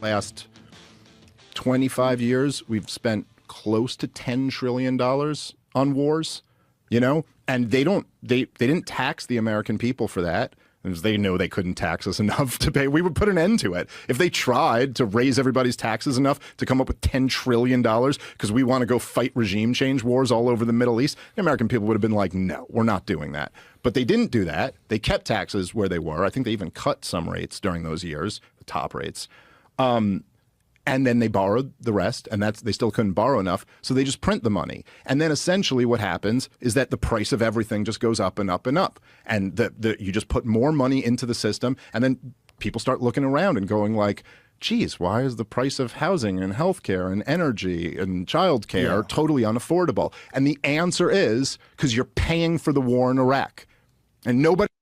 last 25 years, we've spent close to $10 trillion on wars, you know, and they didn't tax the American people for that. Because they know they couldn't tax us enough to pay. We would put an end to it. If they tried to raise everybody's taxes enough to come up with $10 trillion because we want to go fight regime change wars all over the Middle East, the American people would have been like, no, we're not doing that. But they didn't do that. They kept taxes where they were. I think they even cut some rates during those years, the top rates. And then they borrowed the rest, and they still couldn't borrow enough, so they just print the money. And then essentially what happens is that the price of everything just goes up and up and up. And you just put more money into the system, and then people start looking around and going like, geez, why is the price of housing and healthcare and energy and childcare totally unaffordable? And the answer is because you're paying for the war in Iraq. And nobody...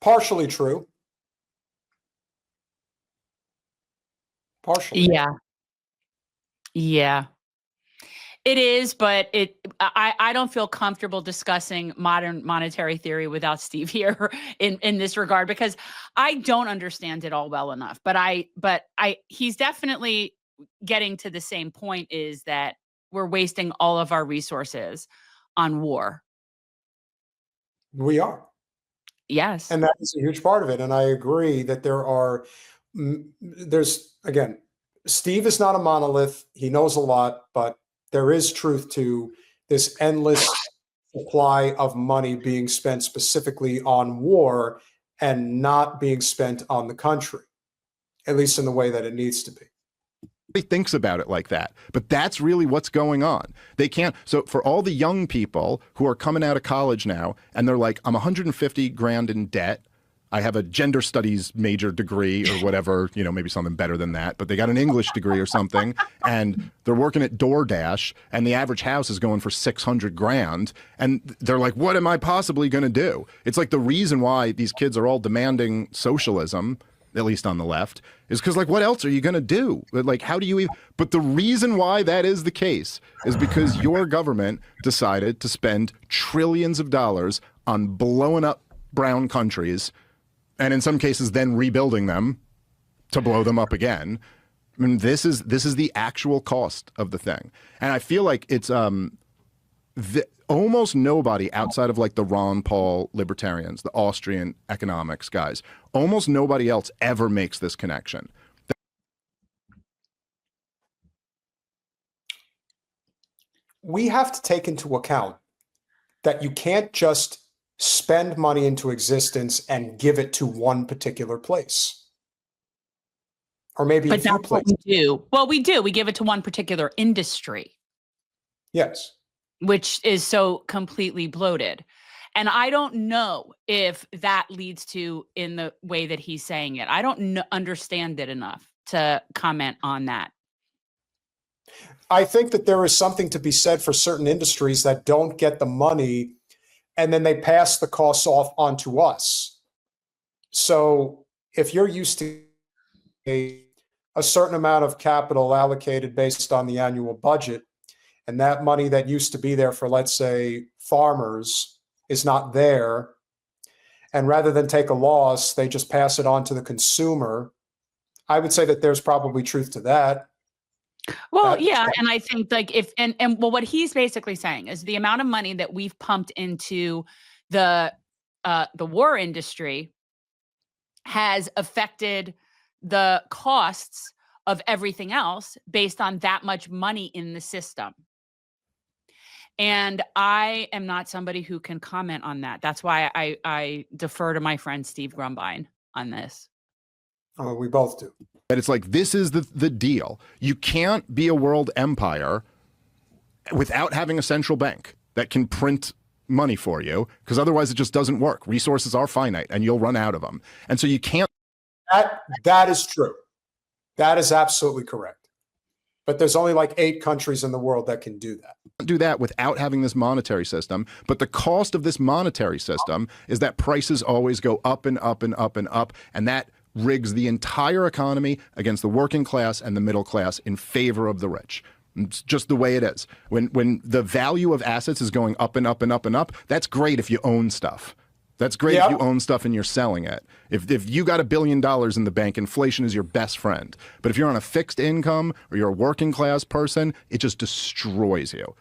Partially true. Partially. Yeah. It is, but I don't feel comfortable discussing modern monetary theory without Steve here in this regard, because I don't understand it all well enough. But he's definitely getting to the same point, is that we're wasting all of our resources on war. We are. Yes. And that is a huge part of it. And I agree that again, Steve is not a monolith. He knows a lot, but there is truth to this endless supply of money being spent specifically on war and not being spent on the country, at least in the way that it needs to be. Thinks about it like that, but that's really what's going on. They can't. So for all the young people who are coming out of college now and they're like, I'm 150 grand in debt. I have a gender studies major degree or whatever, you know, maybe something better than that, but they got an English degree or something, and they're working at DoorDash, and the average house is going for 600 grand. And they're like, what am I possibly going to do? It's like the reason why these kids are all demanding socialism, at least on the left, is because, like, what else are you going to do? Like, how do you even... But the reason why that is the case is because your government decided to spend trillions of dollars on blowing up brown countries, and in some cases then rebuilding them to blow them up again. I mean, this is the actual cost of the thing. And I feel like it's almost nobody outside of like the Ron Paul libertarians, the Austrian economics guys, almost nobody else ever makes this connection. We have to take into account that you can't just spend money into existence and give it to one particular place. Or maybe but that's what we do. Well, we do. We give it to one particular industry. Yes. Which is so completely bloated. And I don't know if that leads to, in the way that he's saying it, I don't understand it enough to comment on that. I think that there is something to be said for certain industries that don't get the money and then they pass the costs off onto us. So if you're used to a certain amount of capital allocated based on the annual budget, and that money that used to be there for, let's say, farmers is not there, and rather than take a loss, they just pass it on to the consumer, I would say that there's probably truth to that. Well, yeah, and I think like well, what he's basically saying is the amount of money that we've pumped into the war industry has affected the costs of everything else based on that much money in the system. And I am not somebody who can comment on that. That's why I defer to my friend Steve Grumbine on this. Oh, we both do. But it's like, this is the deal. You can't be a world empire without having a central bank that can print money for you, because otherwise it just doesn't work. Resources are finite and you'll run out of them. And so you can't. That is true. That is absolutely correct. But there's only like 8 countries in the world that can do that. Do that without having this monetary system. But the cost of this monetary system is that prices always go up and up and up and up. And that rigs the entire economy against the working class and the middle class in favor of the rich. It's just the way it is. When the value of assets is going up and up and up and up, that's great if you own stuff. That's great Yep. if you own stuff and you're selling it. If you got $1 billion in the bank, inflation is your best friend. But if you're on a fixed income or you're a working class person, it just destroys you.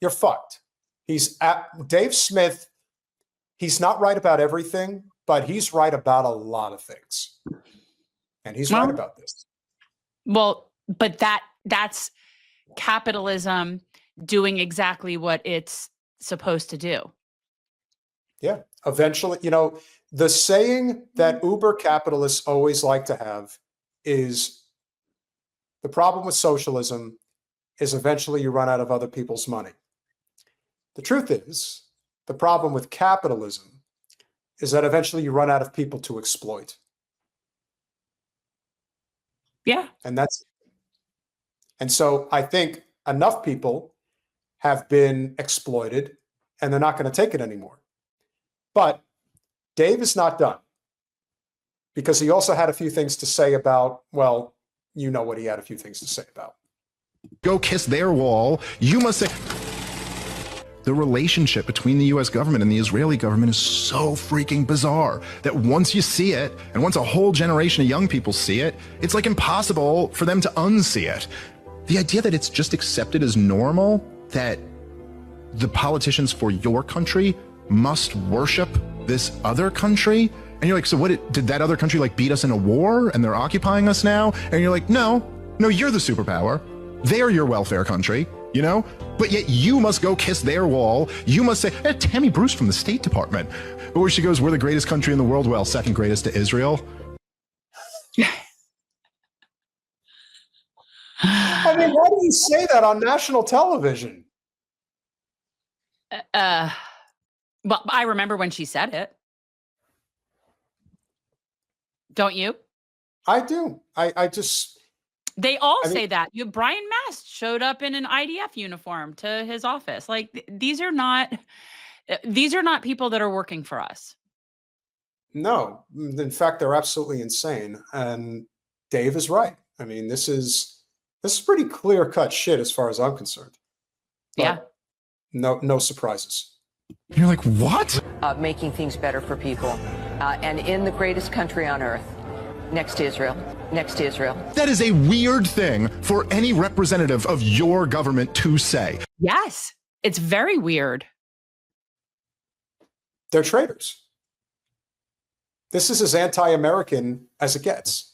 You're fucked. Dave Smith. He's not right about everything, but he's right about a lot of things. And he's right about this. Well, but that's capitalism doing exactly what it's supposed to do. Yeah. Eventually, the saying that uber capitalists always like to have is the problem with socialism is eventually you run out of other people's money. The truth is, the problem with capitalism is that eventually you run out of people to exploit. Yeah. And so I think enough people have been exploited and they're not going to take it anymore. But Dave is not done because he also had a few things to say about, well, you know what he had a few things to say about. Go kiss their wall. You must say... The relationship between the US government and the Israeli government is so freaking bizarre that once you see it, and once a whole generation of young people see it, it's like impossible for them to unsee it. The idea that it's just accepted as normal, that the politicians for your country must worship this other country, and you're like, so what, did that other country like beat us in a war and they're occupying us now? And you're like, no, you're the superpower. They're your welfare country. But yet you must go kiss their wall. You must say, Tammy Bruce from the State Department, where she goes, we're the greatest country in the world. Well, second greatest to Israel. I mean, why do you say that on national television? Well, I remember when she said it. Don't you? I do. I just... They all say that. Brian Mast showed up in an IDF uniform to his office. Like these are not people that are working for us. No, in fact, they're absolutely insane. And Dave is right. I mean, this is pretty clear cut shit as far as I'm concerned. But yeah. No surprises. You're like, what? Making things better for people, and in the greatest country on earth, next to Israel. Next to Israel. That is a weird thing for any representative of your government to say. Yes, it's very weird. They're traitors. This is as anti-American as it gets.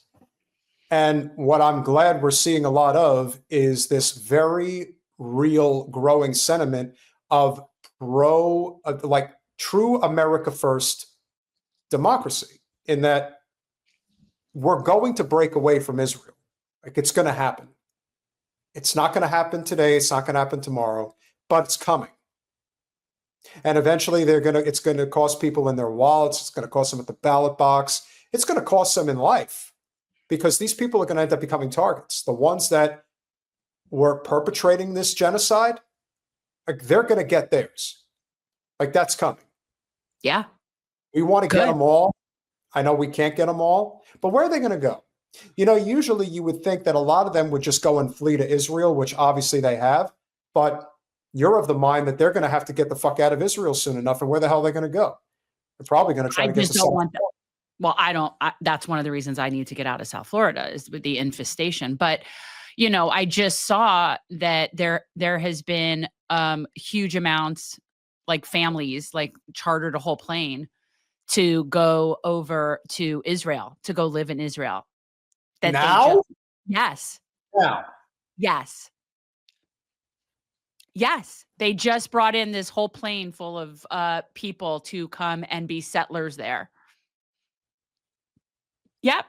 And what I'm glad we're seeing a lot of is this very real growing sentiment of true America first democracy, in that we're going to break away from Israel. Like, it's going to happen. It's not going to happen today. It's not going to happen tomorrow, but it's coming. And eventually it's going to cost people in their wallets. It's going to cost them at the ballot box. It's going to cost them in life, because these people are going to end up becoming targets. The ones that were perpetrating this genocide, like, they're going to get theirs. Like, that's coming. Yeah. We want to get them all. I know we can't get them all, but where are they going to go? Usually you would think that a lot of them would just go and flee to Israel, which obviously they have, but you're of the mind that they're going to have to get the fuck out of Israel soon enough. And where the hell are they going to go? They're probably going to try to get to South Florida. Well, that's one of the reasons I need to get out of South Florida, is with the infestation. But, I just saw that there has been huge amounts, like families, like chartered a whole plane to go over to Israel, to go live in Israel. Now? Yes. Now? Yes. Yes. They just brought in this whole plane full of people to come and be settlers there. Yep.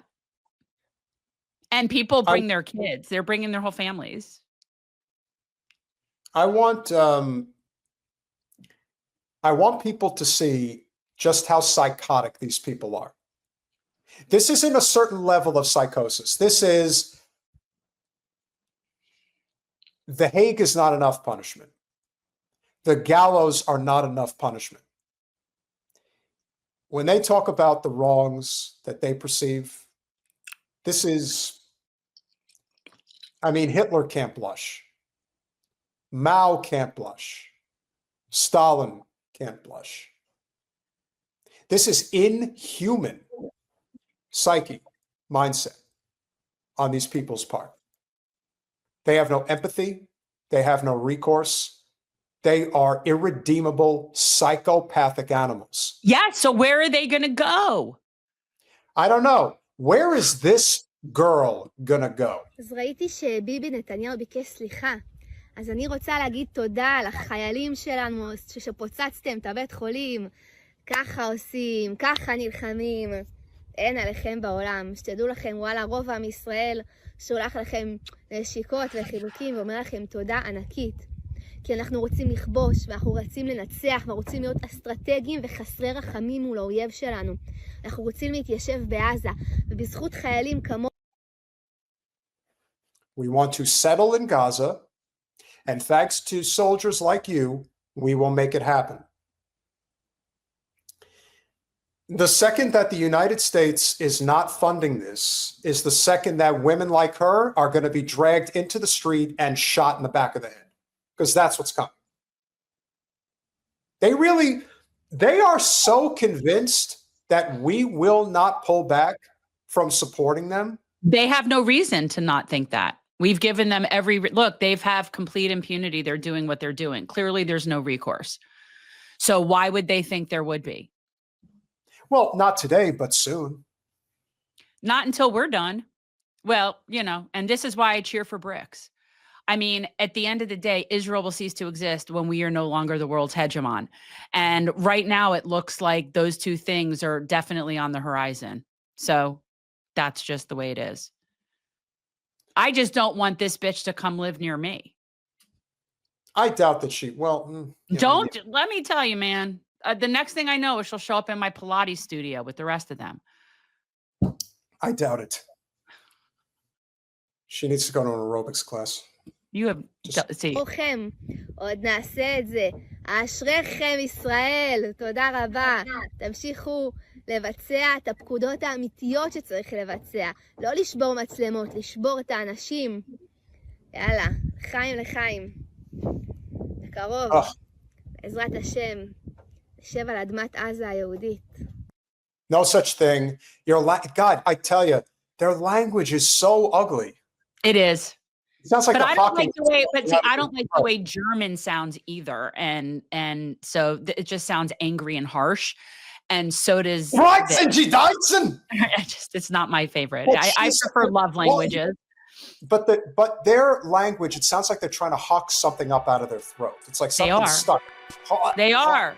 And people bring their kids. They're bringing their whole families. I want people to see just how psychotic these people are. This isn't a certain level of psychosis. This is, the Hague is not enough punishment. The gallows are not enough punishment. When they talk about the wrongs that they perceive, this is, Hitler can't blush. Mao can't blush. Stalin can't blush. This is inhuman psyche, mindset on these people's part. They have no empathy. They have no recourse. They are irredeemable psychopathic animals. Yeah. So where are they going to go? I don't know. Where is this girl gonna go? אז ראיתי שביבי נתניהו ביקש סליחה. אז אני רוצה להגיד תודה לחיילים שלנו שפוצצתם את הבית חולים. ככה עושים, ככה נלחמים. אין עליכם בעולם. שתדעו לכם, וואלה, רוב עם ישראל שולח לכם נשיקות וחיבוקים ואומר לכם תודה ענקית. כי אנחנו רוצים לכבוש, ואנחנו רוצים לנצח, ואנחנו רוצים להיות אסטרטגיים וחסרי רחמים מול האויב שלנו. אנחנו רוצים להתיישב בעזה, ובזכות חיילים כמו... We want to settle in Gaza, and thanks to soldiers like you, we will make it happen. The second that the United States is not funding this is the second that women like her are going to be dragged into the street and shot in the back of the head, because that's what's coming. They are so convinced that we will not pull back from supporting them. They have no reason to not think that. We've given them every look. They've have complete impunity. They're doing what they're doing. Clearly, there's no recourse. So why would they think there would be? Well, not today, but soon. Not until we're done. Well, you know, and this is why I cheer for BRICS. I mean, at the end of the day, Israel will cease to exist when we are no longer the world's hegemon. And right now, it looks like those two things are definitely on the horizon. So that's just the way it is. I just don't want this bitch to come live near me. I doubt that she, well. Let me tell you, man. The next thing I know is she'll show up in my Pilates studio with the rest of them. I doubt it. She needs to go to an aerobics class. You have, see. אוכם, עוד נעשה את זה. אשריכם ישראל, תודה רבה. תמשיכו לבצע את הפקודות האמיתיות שצריך לבצע. לא לשבור מצלמות, לשבור את האנשים. יאללה, לחיים לחיים. בקרוב, בעזרת השם, נשב על אדמת עזה היהודית. No such thing. God, I tell you, their language is so ugly. It is. It sounds like but I don't like the way. But see, I don't like the way German sounds either, and so it just sounds angry and harsh, and so does. It's not my favorite. I prefer love languages. But their language, it sounds like they're trying to hawk something up out of their throat. It's like something stuck. They are.